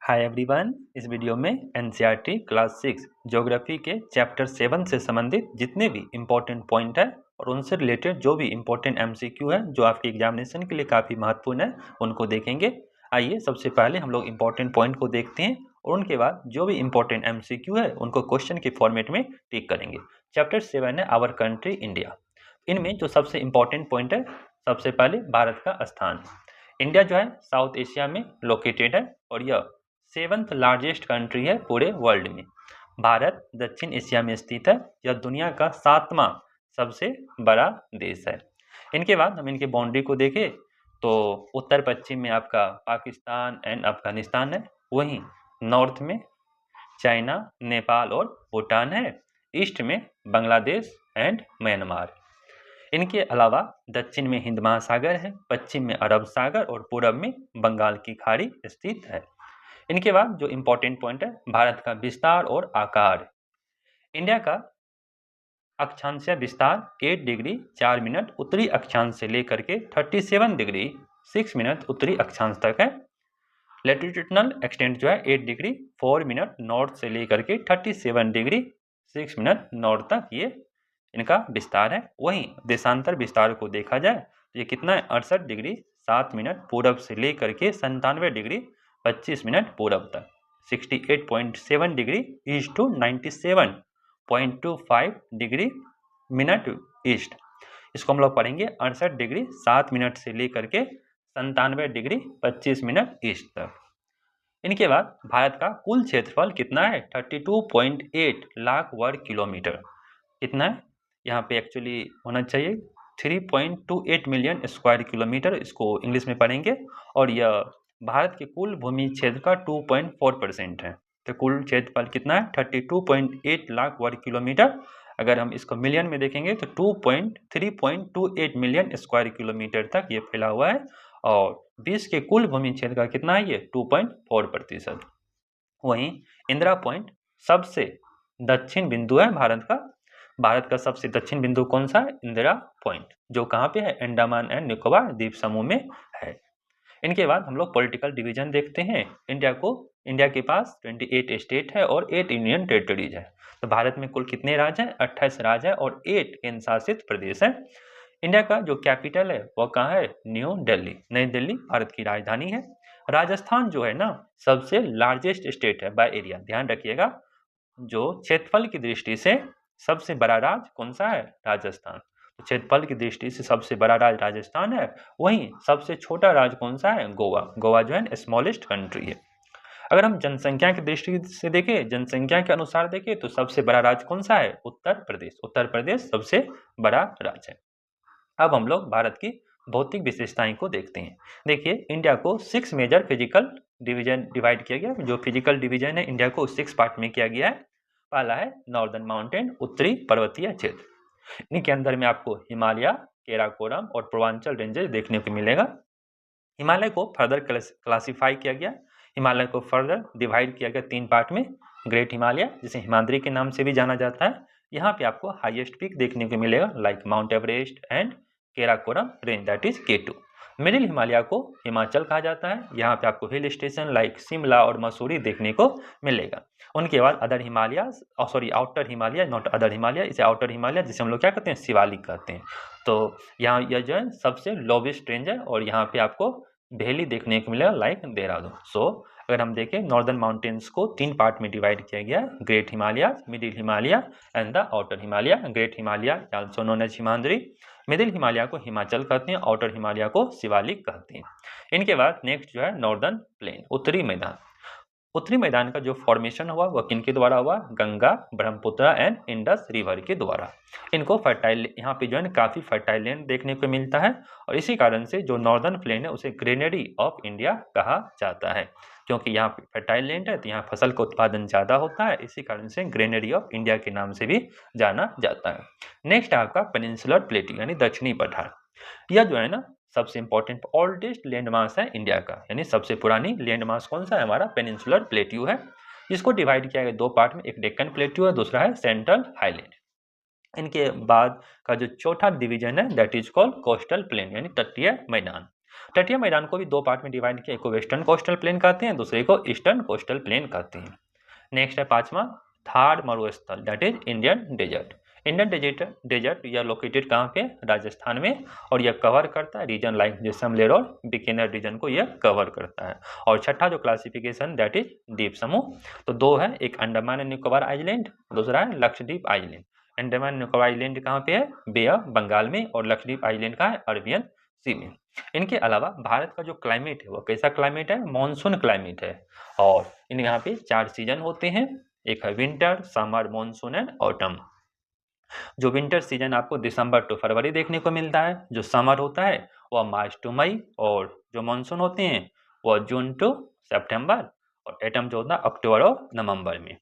Hi everyone. इस video में NCERT class 6 geography के चैप्टर 7 से संबंधित जितने भी इम्पोर्टेंट पॉइंट है और उनसे रिलेटेड जो भी इम्पोर्टेंट एमसीक्यू है जो आपके एग्जामिनेशन के लिए काफ़ी महत्वपूर्ण है उनको देखेंगे। आइए सबसे पहले हम लोग इम्पोर्टेंट पॉइंट को देखते हैं और उनके बाद जो भी इम्पोर्टेंट एमसीक्यू है उनको क्वेश्चन के फॉर्मेट में टिक करेंगे। चैप्टर 7 है आवर कंट्री इंडिया। इनमें जो सबसे इम्पोर्टेंट पॉइंट है, सबसे पहले भारत का स्थान। इंडिया जो है साउथ एशिया में लोकेटेड है और यह 7th लार्जेस्ट कंट्री है पूरे वर्ल्ड में। भारत दक्षिण एशिया में स्थित है। यह दुनिया का 7वां सबसे बड़ा देश है। इनके बाद हम इनके बाउंड्री को देखें तो उत्तर पश्चिम में आपका पाकिस्तान एंड अफगानिस्तान है, वहीं नॉर्थ में चाइना, नेपाल और भूटान है, ईस्ट में बांग्लादेश एंड म्यांमार। इनके अलावा दक्षिण में हिंद महासागर है, पश्चिम में अरब सागर और पूरब में बंगाल की खाड़ी स्थित है। इनके बाद जो इम्पोर्टेंट पॉइंट है, भारत का विस्तार और आकार। इंडिया का अक्षांशीय विस्तार 8 डिग्री 4 मिनट उत्तरी अक्षांश से लेकर के 37 डिग्री 6 मिनट उत्तरी अक्षांश तक है। लैटिट्यूडनल एक्सटेंट जो है 8 डिग्री 4 मिनट नॉर्थ से लेकर के 37 डिग्री 6 मिनट नॉर्थ तक ये इनका विस्तार है। वहीं देशांतर विस्तार को देखा जाए तो ये कितना है, 68 डिग्री 7 मिनट पूरब से लेकर के 97 डिग्री 25 मिनट पूरब तक, 68.7 degree east to 97.25 degree minute east. इसको हम लोग पढ़ेंगे 68 डिग्री 7 मिनट से लेकर के 97 डिग्री 25 मिनट ईस्ट तक। इनके बाद भारत का कुल क्षेत्रफल कितना है, 32.8 लाख वर्ग किलोमीटर। कितना है, यहाँ पे एक्चुअली होना चाहिए 3.28 मिलियन स्क्वायर किलोमीटर, इसको इंग्लिश में पढ़ेंगे। और यह भारत के कुल भूमि क्षेत्र का 2.4% है। तो कुल क्षेत्रफल कितना है, 32.8 लाख वर्ग किलोमीटर। अगर हम इसको मिलियन में देखेंगे तो 3.28 मिलियन स्क्वायर किलोमीटर तक ये फैला हुआ है। और विश्व के कुल भूमि क्षेत्र का कितना है, ये 2.4%। वहीं इंदिरा पॉइंट सबसे दक्षिण बिंदु है भारत का। भारत का सबसे दक्षिण बिंदु कौन सा है, इंदिरा पॉइंट, जो कहाँ पे है, अंडमान एंड निकोबार द्वीप समूह में है। इनके बाद हम लोग पॉलिटिकल डिवीजन देखते हैं। इंडिया के पास 28 स्टेट है और 8 यूनियन टेरिटरीज है। तो भारत में कुल कितने राज्य हैं, 28 राज्य है और 8 केंद्र शासित प्रदेश है। इंडिया का जो कैपिटल है वह कहाँ है, न्यू दिल्ली, नई दिल्ली भारत की राजधानी है। राजस्थान जो है ना सबसे लार्जेस्ट स्टेट है बाय एरिया, ध्यान रखिएगा। जो क्षेत्रफल की दृष्टि से सबसे बड़ा राज्य कौन सा है, राजस्थान। क्षेत्रफल की दृष्टि से सबसे बड़ा राज्य राजस्थान है। वहीं सबसे छोटा राज्य कौन सा है, गोवा। गोवा जो है स्मॉलेस्ट कंट्री है। अगर हम जनसंख्या की दृष्टि से देखें, जनसंख्या के अनुसार देखें तो सबसे बड़ा राज्य कौन सा है, उत्तर प्रदेश। उत्तर प्रदेश सबसे बड़ा राज्य है। अब हम लोग भारत की भौतिक विशेषताएं को देखते हैं। देखिए, इंडिया को 6 मेजर फिजिकल डिवीजन डिवाइड किया गया। जो फिजिकल डिवीजन है इंडिया को 6 पार्ट में किया गया है। पहला है नॉर्दर्न माउंटेन, उत्तरी पर्वतीय क्षेत्र। इनके अंदर में आपको हिमालय, केराकोरम और पूर्वांचल रेंजेस देखने को मिलेगा। हिमालय को फर्दर क्लासिफाई किया गया। हिमालय को फर्दर डिवाइड किया गया 3 पार्ट में। ग्रेट हिमालय, जिसे हिमाद्री के नाम से भी जाना जाता है, यहाँ पे आपको हाईएस्ट पीक देखने को मिलेगा like Mount Everest and Karakoram range, that is K2। Middle Himalaya को हिमाचल कहा जाता है। यहाँ पे आपको हिल स्टेशन लाइक शिमला और मसूरी देखने को मिलेगा। उनके बाद other Himalaya, outer Himalaya, not other Himalaya, इसे आउटर हिमालय जिसे हम लोग क्या कहते हैं, शिवालिक कहते हैं। तो यहाँ यह जो है सबसे लोवेस्ट रेंज है और यहाँ पे आपको वैली देखने को मिलेगा लाइक देहरादून। सो अगर हम देखें, नॉर्दर्न माउंटेन्स को 3 पार्ट में डिवाइड किया गया है, great Himalaya, middle Himalaya and the outer Himalaya. Great Himalaya also known as Himadri, middle Himalaya को हिमाचल कहते हैं, आउटर हिमालय को शिवालिक कहते हैं। इनके बाद नेक्स्ट जो है नॉर्दर्न प्लेन, उत्तरी मैदान। उत्तरी मैदान का जो फॉर्मेशन हुआ वह किनके द्वारा हुआ, Ganga, Brahmaputra and Indus river के द्वारा। इनको फर्टाइल, यहाँ पे जो है काफ़ी फर्टाइल लैंड देखने को मिलता है और इसी कारण से जो नॉर्दर्न प्लेन है उसे ग्रेनरी ऑफ इंडिया कहा जाता है, क्योंकि यहाँ पे फर्टाइल लैंड है तो यहाँ फसल का उत्पादन ज़्यादा होता है, इसी कारण से ग्रेनरी ऑफ इंडिया के नाम से भी जाना जाता है। नेक्स्ट आपका पेनिनसुलर प्लेटू यानी दक्षिणी पठार। यह जो है ना सबसे इंपॉर्टेंट ओल्डेस्ट लैंडमास है इंडिया का, यानी सबसे पुरानी लैंडमास कौन सा है, हमारा पेनिनसुलर प्लेट्यू है। इसको डिवाइड किया गया 2 पार्ट में, एक डेक्कन प्लेट्यू है, दूसरा है सेंट्रल हाईलैंड। इनके बाद का जो चौथा डिवीजन है that is called coastal plain यानी तटीय मैदान। तटीय मैदान को भी दो पार्ट में डिवाइड किया, एक को वेस्टर्न कोस्टल प्लेन कहते हैं, दूसरे को ईस्टर्न कोस्टल प्लेन कहते हैं। नेक्स्ट है पांचवा थार मरुस्थल, that is Indian desert. Indian desert यह लोकेटेड कहाँ पे, राजस्थान में, और यह कवर करता है रीजन लाइक जैसलमेर और बीकानेर रीजन को यह कवर करता है। और छठा जो क्लासिफिकेशन दैट इज द्वीप समूह, तो दो है, एक अंडमान एंड निकोबार आइलैंड, दूसरा है लक्षद्वीप आइलैंड। अंडमान निकोबार आइलैंड कहाँ पे है, बे ऑफ बंगाल में, और लक्षद्वीप आइलैंड का है अरबियन सी में। इनके अलावा भारत का जो क्लाइमेट है वो कैसा क्लाइमेट है, मानसून क्लाइमेट है, और इन यहाँ पे 4 सीजन होते हैं, एक है winter, summer, monsoon and autumn. जो विंटर सीजन आपको दिसंबर टू फरवरी देखने को मिलता है, जो समर होता है वह मार्च टू मई, और जो मानसून होते हैं वह जून टू सितंबर, और एटम जो होता है अक्टूबर और नवंबर में।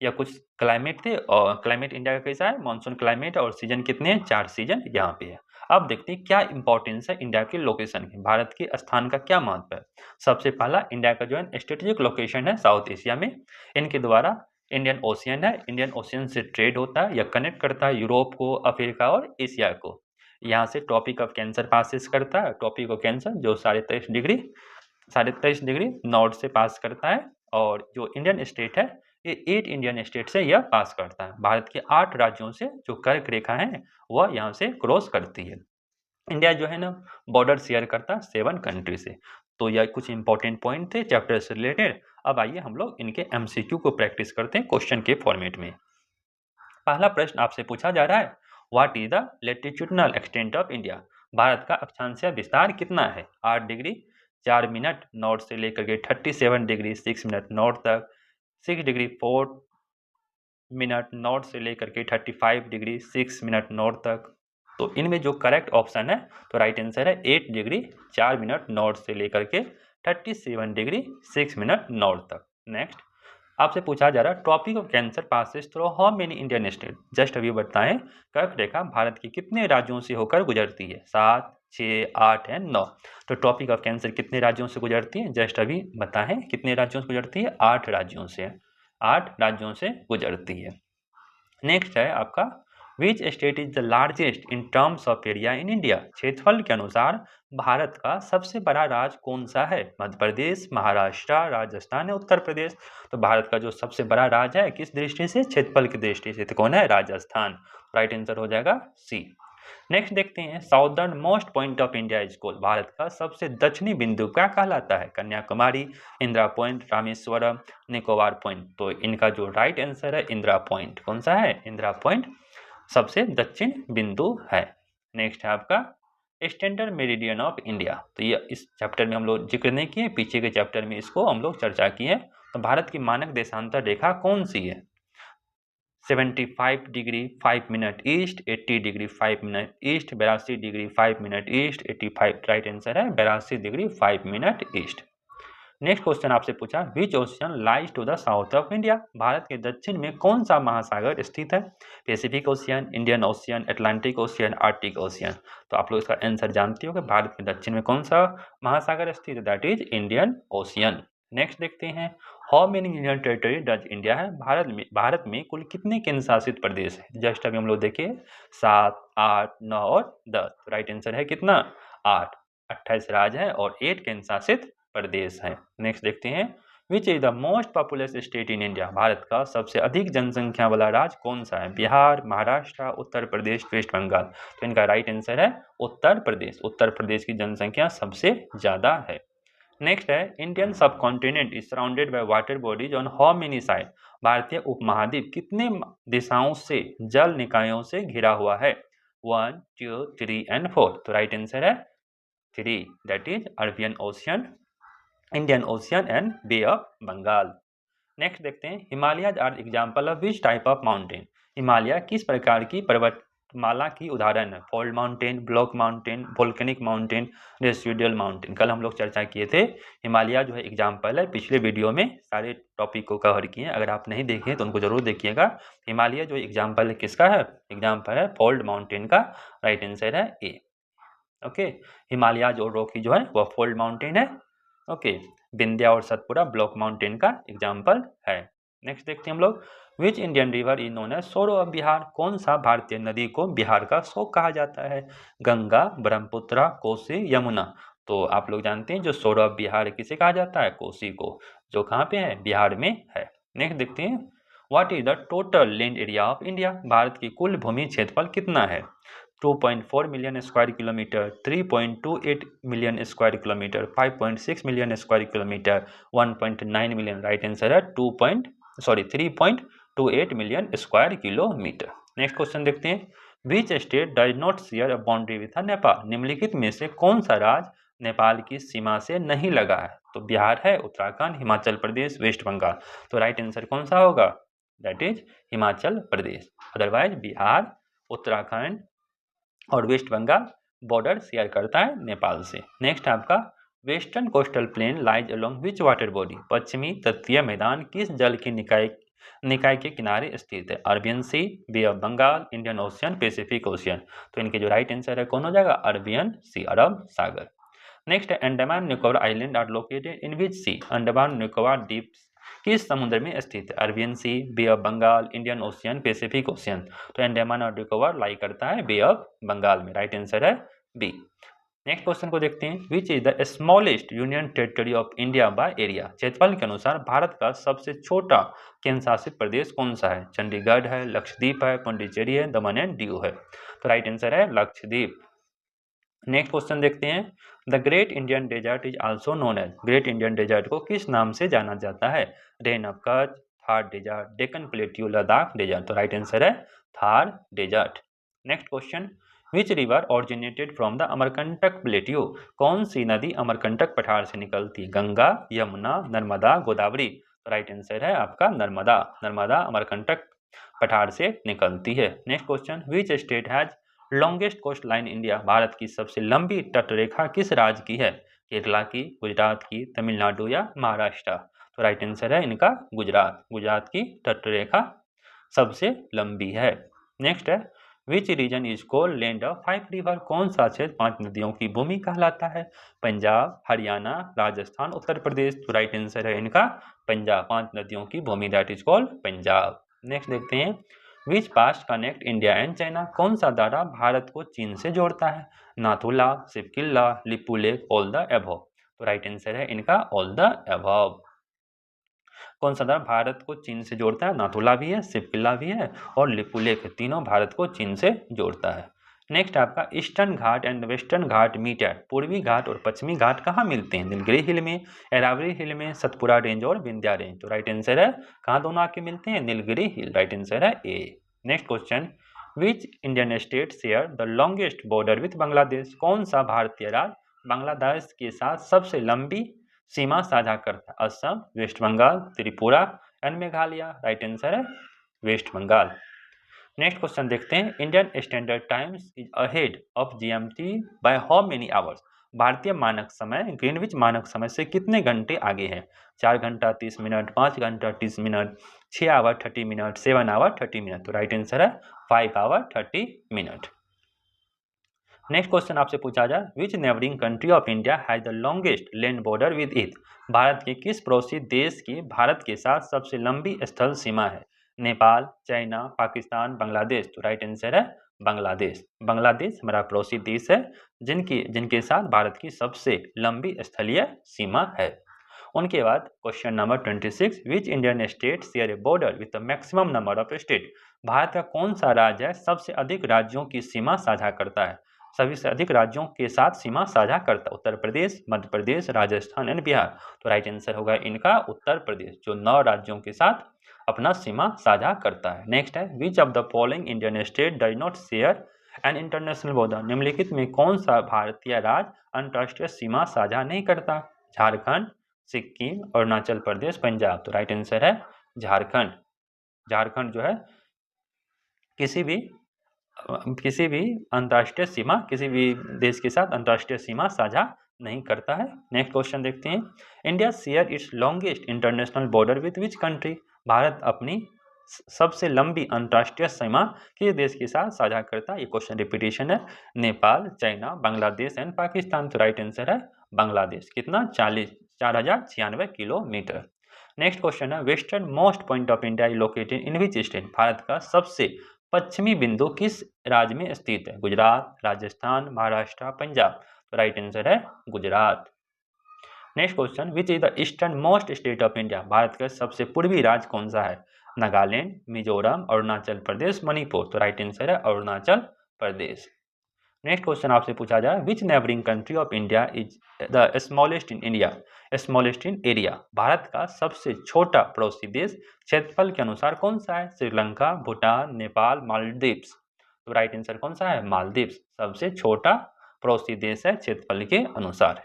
यह कुछ क्लाइमेट थे, और क्लाइमेट इंडिया का कैसा है, मानसून क्लाइमेट, और सीजन कितने हैं, 4 सीजन यहाँ पे है। अब देखते हैं क्या इंपॉर्टेंस है इंडिया के लोकेशन की, भारत के स्थान का क्या महत्व है। सबसे पहला, इंडिया का जो है स्ट्रेटेजिक लोकेशन है साउथ एशिया में। इनके द्वारा इंडियन ओशियन है, इंडियन ओशियन से ट्रेड होता है, यह कनेक्ट करता है यूरोप को, अफ्रीका और एशिया को। यहाँ से ट्रॉपिक ऑफ कैंसर पासिस करता है, ट्रॉपिक ऑफ कैंसर जो 23.5 डिग्री नॉर्थ से पास करता है, और जो इंडियन स्टेट है ये 8 इंडियन स्टेट से यह पास करता है। भारत के 8 राज्यों से जो कर्क रेखा है वह यहाँ से क्रॉस करती है। इंडिया जो है ना बॉर्डर शेयर करता है 7 कंट्री से। तो यह कुछ इंपॉर्टेंट पॉइंट थे चैप्टर से रिलेटेड। अब आइए हम लोग इनके एमसीक्यू को प्रैक्टिस करते हैं क्वेश्चन के फॉर्मेट में। पहला प्रश्न आपसे पूछा जा रहा है, what is the latitudinal extent of India. Bharat का अक्षांशीय विस्तार कितना है, 8 डिग्री 4 मिनट नॉर्थ से लेकर के 37 डिग्री 6 मिनट नॉर्थ तक, 6 डिग्री 4 मिनट नॉर्थ से लेकर के 35 डिग्री 6 मिनट नॉर्थ तक। तो इनमें जो करेक्ट ऑप्शन है, तो राइट आंसर है 8 डिग्री 4 मिनट नॉर्थ से लेकर के 37 डिग्री 6 मिनट नॉर्थ तक। नेक्स्ट आपसे पूछा जा रहा है, tropic of cancer passes through how many Indian state. Just अभी बताएं कर्क रेखा भारत के कितने राज्यों से होकर गुजरती है, 7, 6, 8 एंड 9। तो ट्रॉपिक ऑफ कैंसर कितने राज्यों से गुजरती है, जस्ट अभी बताएं कितने राज्यों से गुजरती है, 8 राज्यों से, 8 राज्यों से गुजरती है। नेक्स्ट है आपका, which state is the largest in terms of area in India. क्षेत्रफल के अनुसार भारत का सबसे बड़ा राज्य कौन सा है, मध्य प्रदेश, महाराष्ट्र, राजस्थान या उत्तर प्रदेश। तो भारत का जो सबसे बड़ा राज्य है किस दृष्टि से, क्षेत्रफल की दृष्टि से, तो कौन है, राजस्थान। राइट आंसर हो जाएगा सी। नेक्स्ट देखते हैं, southern most point of India is called. Bharat का सबसे दक्षिणी बिंदु क्या कहलाता है, कन्याकुमारी, इंदिरा पॉइंट, रामेश्वरम, निकोबार पॉइंट। तो इनका जो राइट आंसर है इंदिरा पॉइंट। कौन सा है, इंदिरा पॉइंट सबसे दक्षिण बिंदु है। नेक्स्ट है आपका स्टैंडर्ड मेरिडियन ऑफ इंडिया। तो ये इस चैप्टर में हम लोग जिक्र नहीं किए, पीछे के चैप्टर में इसको हम लोग चर्चा किए। तो भारत की मानक देशांतर रेखा कौन सी है, 75 degree 5 minute east, 80 degree 5 minute east, 82 degree 5 minute east, 85। Right answer है 82 degree 5 minute east. Next question आपसे पूछा, which ocean lies to the south of India. Bharat के दक्षिण में कौन सा महासागर स्थित है, Pacific Ocean, Indian Ocean, Atlantic Ocean, Arctic Ocean. तो आप लोग इसका आंसर जानते हो कि भारत के दक्षिण में कौन सा महासागर स्थित है, that is Indian ocean. Next देखते हैं, how many union territory does India है। भारत में कुल कितने केंद्र शासित प्रदेश है। जस्ट अभी हम लोग देखिए 7, 8, 9 और 10। राइट आंसर है कितना, 8। 28 राज्य है और 8 केंद्र शासित प्रदेश है। नेक्स्ट देखते हैं, which is the most populous state in India. Bharat का सबसे अधिक जनसंख्या वाला राज्य कौन सा है, बिहार, महाराष्ट्र, उत्तर प्रदेश, वेस्ट बंगाल। तो इनका राइट आंसर है उत्तर प्रदेश। उत्तर प्रदेश की जनसंख्या सबसे ज्यादा है। नेक्स्ट है, इंडियन सब continent is surrounded by water bodies on how many side. भारतीय उपमहाद्वीप कितने दिशाओं से जल निकायों से घिरा हुआ है, 1, 2, 3 एंड 4। तो राइट आंसर है 3, that is Arabian ocean, Indian ocean and bay of Bengal. Next देखते हैं, Himalayas are example of which type of mountain. Himalaya किस प्रकार की पर्वतमाला की उदाहरण है, fold mountain, block mountain, volcanic mountain, residual mountain. कल हम लोग चर्चा किए थे, हिमालय जो है एग्जाम्पल है। पिछले वीडियो में सारे टॉपिक को कवर किए, अगर आप नहीं देखे तो उनको जरूर देखिएगा। हिमालय जो एग्जाम्पल है किसका है, एग्जाम्पल है फोल्ड माउंटेन का। राइट आंसर है ए। ओके, हिमालय जो रॉकी जो है वह फोल्ड माउंटेन है। ओके, विंध्या और सतपुरा ब्लॉक माउंटेन का एग्जाम्पल है। नेक्स्ट देखते हैं हम लोग, which Indian river is known as sorrow of Bihar, कौन सा भारतीय नदी को बिहार का शोक कहा जाता है? गंगा, ब्रह्मपुत्र, कोसी, यमुना। तो आप लोग जानते हैं जो सोरो ऑफ बिहार किसे कहा जाता है? कोसी को, जो कहाँ पे है? बिहार में है। नेक्स्ट देखते हैं, what is the total land area of India, Bharat की कुल भूमि क्षेत्रफल कितना है? 2.4 million square kilometre, 3.28 million square kilometre, 5.6 million square kilometre, 1.9 million. Right answer है 3.28 million square kilometre. Next question देखते हैं, which state does not share a boundary with Nepal, निम्नलिखित में से कौन सा राज्य नेपाल की सीमा से नहीं लगा है? तो बिहार है, उत्तराखंड, हिमाचल प्रदेश, वेस्ट बंगाल। तो राइट आंसर कौन सा होगा? That is Himachal Pradesh. Otherwise Bihar, Uttarakhand और वेस्ट बंगाल बॉर्डर शेयर करता है नेपाल से। नेक्स्ट आपका, western coastal plain lies along which water body, पश्चिमी तटीय मैदान किस जल की निकाय के किनारे स्थित है? Arabian Sea, Bay of Bengal, Indian Ocean, Pacific Ocean. तो इनके जो राइट आंसर है कौन हो जाएगा? अरबियन सी, अरब सागर। Next, Andaman Nicobar island are located in which sea, Andaman Nicobar द्वीप किस समुद्र में स्थित है? Arabian Sea, Bay of Bengal, Indian Ocean, Pacific Ocean. तो अंडमान और निकोबार लाई करता है बे ऑफ बंगाल में। राइट आंसर है बी। नेक्स्ट क्वेश्चन को देखते हैं, which is the smallest union territory of India by area, क्षेत्रफल के अनुसार भारत का सबसे छोटा केंद्र शासित प्रदेश कौन सा है? चंडीगढ़ है, लक्षद्वीप है, पुडुचेरी है, दमन एंड दीव है। तो राइट आंसर है लक्षद्वीप। नेक्स्ट क्वेश्चन देखते हैं, the great Indian desert is also known as, great Indian desert को किस नाम से जाना जाता है? Rann of Kutch, Thar desert, Deccan plateau, Ladakh desert. तो राइट आंसर है Thar desert. Next question, which river originated from the Amarkantak plateau, कौन सी नदी अमरकंटक पठार से निकलती है? गंगा, यमुना, नर्मदा, गोदावरी। तो राइट आंसर है आपका नर्मदा, नर्मदा अमरकंटक पठार से निकलती है। Next question, which state has longest coast line India, Bharat की सबसे लंबी तटरेखा किस राज्य की है? केरला की, गुजरात की, तमिलनाडु या महाराष्ट्र। तो राइट आंसर है इनका गुजरात, गुजरात की तटरेखा सबसे लंबी है। नेक्स्ट है, which region is called land of 5 river, कौन सा क्षेत्र 5 नदियों की भूमि कहलाता है? पंजाब, हरियाणा, राजस्थान, उत्तर प्रदेश। तो राइट आंसर है इनका पंजाब, 5 नदियों की भूमि, that is called Punjab. Next देखते हैं, which pass connect India and China, कौन सा दर्रा भारत को चीन से जोड़ता है? Nathula, Shipkila, Lipu Lekh, all the above. तो राइट आंसर है इनका ऑल द एबव। कौन सा दर्रा भारत को चीन से जोड़ता है? नाथुला भी है, सिपकिल्ला भी है और लिपू लेक, तीनों भारत को चीन से जोड़ता है। नेक्स्ट आपका, eastern ghat and western ghat meet at, पूर्वी घाट और पश्चिमी घाट कहाँ मिलते हैं? नीलगिरी हिल में, अरावली हिल में, सतपुरा रेंज और विंध्या रेंज। तो राइट आंसर है कहाँ दोनों आके मिलते हैं? नीलगिरी हिल। राइट आंसर है A. Next question, which Indian state share the longest border with Bangladesh, कौन सा भारतीय राज्य बांग्लादेश के साथ सबसे लंबी सीमा साझा करता है? Assam, west Bengal, Tripura and Meghalaya. Right answer है वेस्ट बंगाल। नेक्स्ट क्वेश्चन देखते हैं, Indian standard times is ahead of GMT by how many hours, भारतीय मानक समय ग्रीनविच मानक समय से कितने घंटे आगे है? 4 घंटा 30 मिनट, 5 घंटा 30 minute, 6 hour 30 minute, 7 hour 30 minute. तो राइट आंसर है 5 आवर 30 मिनट। नेक्स्ट क्वेश्चन आपसे पूछा जाए, विच neighbouring country of India has the longest land border with it, Bharat के किस पड़ोसी देश की भारत के साथ सबसे लंबी स्थल सीमा है? नेपाल, चाइना, पाकिस्तान, बांग्लादेश। तो राइट आंसर है बांग्लादेश। बांग्लादेश हमारा पड़ोसी देश है जिनके साथ भारत की सबसे लंबी स्थलीय सीमा है। उनके बाद question number 26, which Indian state share A border with the maximum number of state, Bharat का कौन सा राज्य है सबसे अधिक राज्यों की सीमा साझा करता है? सभी से अधिक राज्यों के साथ सीमा साझा करता है? उत्तर प्रदेश, मध्य प्रदेश, राजस्थान एंड बिहार। तो राइट आंसर होगा इनका उत्तर प्रदेश, जो 9 राज्यों के साथ अपना सीमा साझा करता है। नेक्स्ट है, विच of the following Indian state does not share an international border, निम्नलिखित में कौन सा भारतीय राज्य अंतर्राष्ट्रीय सीमा साझा नहीं करता? झारखंड, सिक्किम, अरुणाचल प्रदेश, पंजाब। तो राइट आंसर है झारखंड। झारखंड जो है किसी भी अंतर्राष्ट्रीय सीमा, किसी भी देश के साथ अंतर्राष्ट्रीय सीमा साझा नहीं करता है। नेक्स्ट क्वेश्चन देखते हैं, India share its longest international border with which country, Bharat अपनी सबसे लंबी अंतर्राष्ट्रीय सीमा किस देश के साथ साझा करता है? ये क्वेश्चन रिपीटेशन है, नेपाल, चाइना, बांग्लादेश एंड पाकिस्तान। तो राइट आंसर है बांग्लादेश। कितना? 40,096 किलोमीटर। नेक्स्ट क्वेश्चन है western most point of India located in which state? Bharat का सबसे पश्चिमी बिंदु किस राज्य में स्थित है? गुजरात, राजस्थान, महाराष्ट्र, पंजाब। तो राइट आंसर है Gujarat. Next question which is the eastern most state of India? Bharat का सबसे पूर्वी राज्य कौन सा है? नागालैंड, मिजोरम, अरुणाचल प्रदेश, मणिपुर। तो राइट आंसर है अरुणाचल प्रदेश। नेक्स्ट क्वेश्चन आपसे पूछा जाए विच neighbouring country of India is the smallest in India? Smallest in area. Bharat का सबसे छोटा पड़ोसी देश क्षेत्रफल के अनुसार कौन सा है? श्रीलंका, भूटान, नेपाल, मालदीव्स। तो राइट आंसर कौन सा है? मालदीव्स सबसे छोटा पड़ोसी देश है क्षेत्रफल के अनुसार।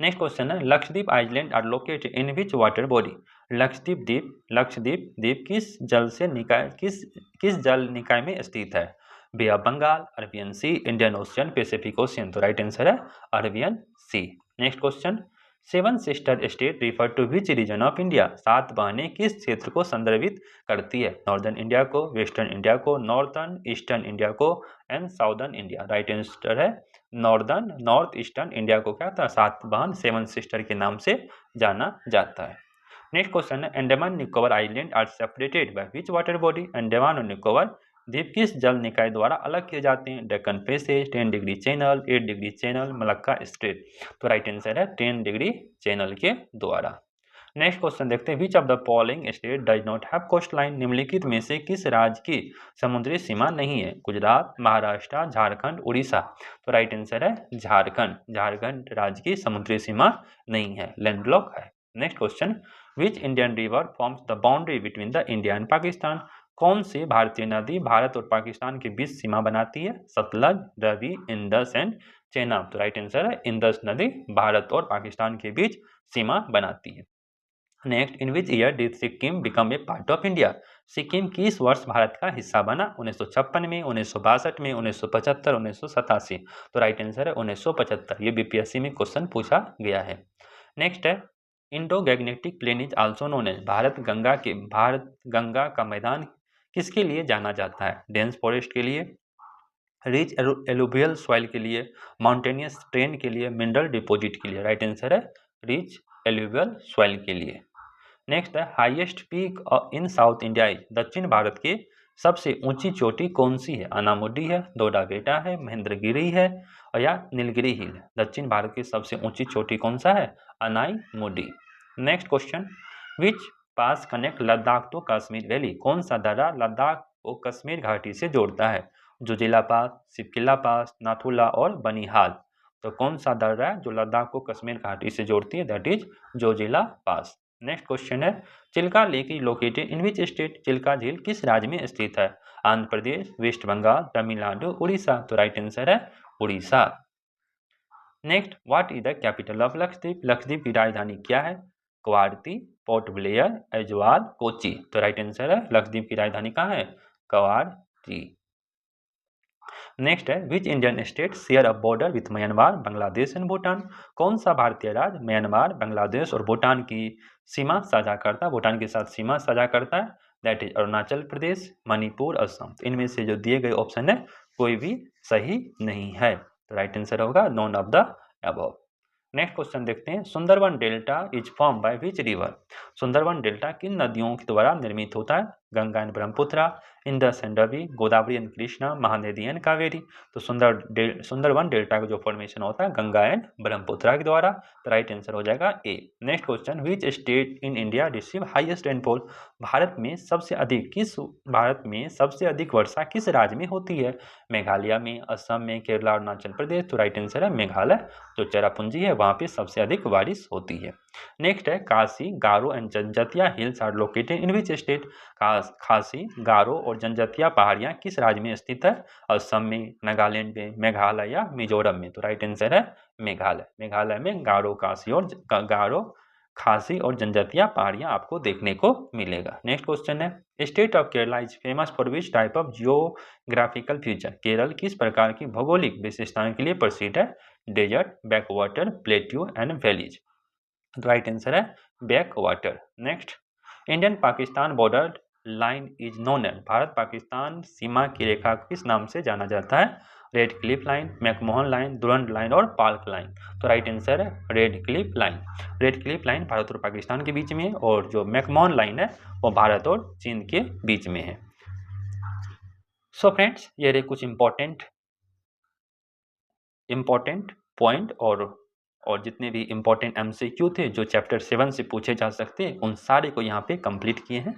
नेक्स्ट क्वेश्चन है Lakshadweep island are located in which water body? Lakshadweep द्वीप किस जल निकाय में स्थित है? Bay of Bengal, Arabian Sea, Indian Ocean, Pacific Ocean. तो राइट आंसर है Arabian Sea. Next question seven sister state refer to which region of India? सात बहनें किस क्षेत्र को संदर्भित करती है? नॉर्दर्न इंडिया को, वेस्टर्न इंडिया को, नॉर्थर्न ईस्टर्न इंडिया को and southern India. Right answer है नॉर्दर्न नॉर्थ ईस्टर्न इंडिया को क्या था? सात बहन सेवन सिस्टर के नाम से जाना जाता है। नेक्स्ट क्वेश्चन है Andaman Nicobar island are separated by which water body? Andaman और निकोबार द्वीप किस जल निकाय द्वारा अलग किए जाते हैं? Deccan passage, 10 degree channel, 8 degree channel, Malacca strait. तो राइट आंसर है 10 डिग्री चैनल के द्वारा। नेक्स्ट क्वेश्चन देखते हैं which of the following state does not have coast line? निम्नलिखित में से किस राज्य की समुद्री सीमा नहीं है? गुजरात, महाराष्ट्र, झारखंड, उड़ीसा। तो राइट आंसर है झारखंड राज्य की समुद्री सीमा नहीं है, लैंडलॉक है। Next question which Indian river forms the boundary between the India and Pakistan? कौन सी भारतीय नदी भारत और पाकिस्तान के बीच सीमा बनाती है? सतलज, रवि, इंडस एंड चेनाब। तो राइट आंसर है इंडस नदी भारत और पाकिस्तान के बीच सीमा बनाती है। Next in which year did Sikkim become a part of India? Sikkim किस वर्ष भारत का हिस्सा बना? 1956 में, 1962 में, 1975, 1987। तो राइट आंसर है 1975। ये बीपीएससी में क्वेश्चन पूछा गया है। नेक्स्ट है Indo Gangetic plain is also known as? Bharat Ganga का मैदान किसके लिए जाना जाता है? डेंस फॉरेस्ट के लिए, रिच एलुवियल सॉइल के लिए, माउंटेनियस ट्रेन के लिए, मिनरल डिपॉजिट के लिए। राइट आंसर है रिच एलुवियल सॉइल के लिए। नेक्स्ट है highest peak in south India is? दक्षिण भारत की सबसे ऊंची चोटी कौन सी है? अनामुडी है, दोडा बेटा है, महेंद्रगिरी है और या नीलगिरी हिल है। दक्षिण भारत की सबसे ऊंची चोटी कौन सा है? Anaimudi. Next question which pass connect Ladakh to Kashmir valley? कौन सा दर्रा लद्दाख को कश्मीर घाटी से जोड़ता है? जोजिला पास, सिपकिला पास, नाथुला और बनिहाल। तो कौन सा दर्रा है जो लद्दाख को कश्मीर घाटी से जोड़ती है? That is Zojila pass. Next question है Chilka lake is located in which state? Chilka झील किस राज्य में स्थित है? आंध्र प्रदेश, वेस्ट बंगाल, तमिलनाडु, उड़ीसा। तो राइट आंसर है Orissa. Next what is the capital of Lakshadweep? Lakshadweep की राजधानी क्या है? कवारती, पोर्ट ब्लेयर, एजवाल, कोची। तो राइट आंसर है लक्षद्वीप की राजधानी कहाँ है? कवारती। नेक्स्ट है विच Indian state share a border with Myanmar, Bangladesh and Bhutan? कौन सा भारतीय राज्य म्यांमार, बांग्लादेश और भूटान की सीमा साझा करता है, भूटान के साथ सीमा साझा करता है? That is Arunachal Pradesh, Manipur, Assam. इनमें से जो दिए गए ऑप्शन है कोई भी सही नहीं है। तो राइट आंसर होगा none of the above. Next question देखते हैं Sundarban delta is form by which river? Sundarban delta किन नदियों के द्वारा निर्मित होता है? Ganga and Brahmaputra, Indus and Ravi, Godavari and Krishna, Mahanadi and Kaveri. तो सुंदरवन डेल्टा का जो फॉर्मेशन होता है गंगा एंड ब्रह्मपुत्रा के द्वारा। तो राइट आंसर हो जाएगा A. Next question which state in India receive highest rainfall? भारत में सबसे अधिक वर्षा किस राज्य में होती है? मेघालय में, असम में, केरला, अरुणाचल प्रदेश। तो राइट आंसर है मेघालय, जो चेरापूंजी है वहाँ पे सबसे अधिक बारिश होती है। नेक्स्ट है Khasi, Garo and Jaintia hills are located in which state? Khasi, Garo और जनजातिया पहाड़ियाँ किस राज्य में स्थित है? असम में, नागालैंड में, मेघालय या मिजोरम में। तो राइट आंसर है मेघालय। मेघालय में गारो, खासी और जनजातिया पहाड़ियाँ आपको देखने को मिलेगा। नेक्स्ट क्वेश्चन है state of Kerala is famous for which type of geographical feature? Kerala किस प्रकार की भौगोलिक विशेषताओं के लिए प्रसिद्ध है? Desert, backwater, plateau and valleys. तो राइट आंसर है backwater. Next Indian Pakistan border line is known as? Bharat Pakistan सीमा की रेखा किस नाम से जाना जाता है? Radcliffe line, McMahon line, Durand line और पाल्क लाइन। तो राइट आंसर है Radcliffe line. Red Cliff line Bharat और पाकिस्तान के बीच में है और जो मैकमोहन लाइन है वो भारत और चीन के बीच में है। सो फ्रेंड्स, ये रहे कुछ इंपॉर्टेंट पॉइंट और जितने भी इंपॉर्टेंट MCQ थे जो चैप्टर 7 से पूछे जा सकते हैं उन सारे को यहाँ पे कंप्लीट किए हैं।